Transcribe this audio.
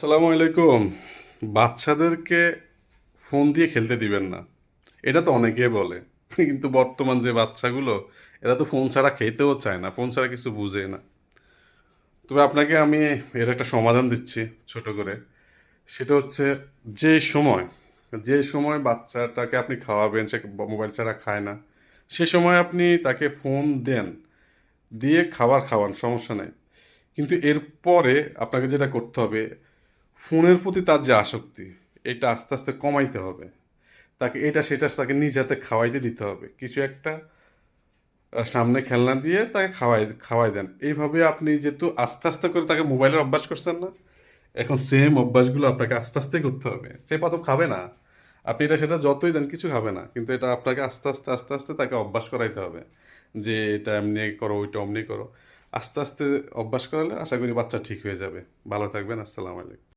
আসসালামু আলাইকুম। বাচ্চাদেরকে ফোন দিয়ে খেলতে দিবেন না। এটা তো অনেকেই বলে। কিন্তু বর্তমান যে বাচ্চাগুলো, এরা তো ফোন ছাড়া খেতেও চায় না। ফোন ছাড়া কিছু বুঝে না। তবে আপনাকে আমি এর একটা সমাধান দিচ্ছি ছোট করে। সেটা হচ্ছে যে সময়, যে সময় বাচ্চাটাকে আপনি খাওয়াবেন, সে মোবাইল ছাড়া খায় না। সে সময় আপনি তাকে ফোন দেন। দিয়ে খাবার খাওয়ান, সমস্যা নাই। কিন্তু এরপরে আপনাকে যেটা করতে হবে, ফোনের প্রতি তার যে আসক্তি, এটা আস্তে আস্তে কমাইতে হবে। তাকে এটা সেটা তাকে নিজ হাতে খাওয়াইতে দিতে হবে। কিছু একটা সামনে খেলনা দিয়ে তাকে খাওয়াই দেন। এইভাবে আপনি যেহেতু আস্তে আস্তে করে তাকে মোবাইলের অভ্যাস করছেন না, এখন সেম অভ্যাসগুলো আপনাকে আস্তে আস্তে করতে হবে। সে প্রথম খাবে না। আপনি এটা সেটা যতই দেন কিছু খাবে না। কিন্তু এটা আপনাকে আস্তে আস্তে আস্তে আস্তে তাকে অভ্যাস করাইতে হবে। যে এটা এমনি করো, ওইটা অমনি করো। আস্তে আস্তে অভ্যাস করালে আশা করি বাচ্চা ঠিক হয়ে যাবে। ভালো থাকবেন। আসসালামু আলাইকুম।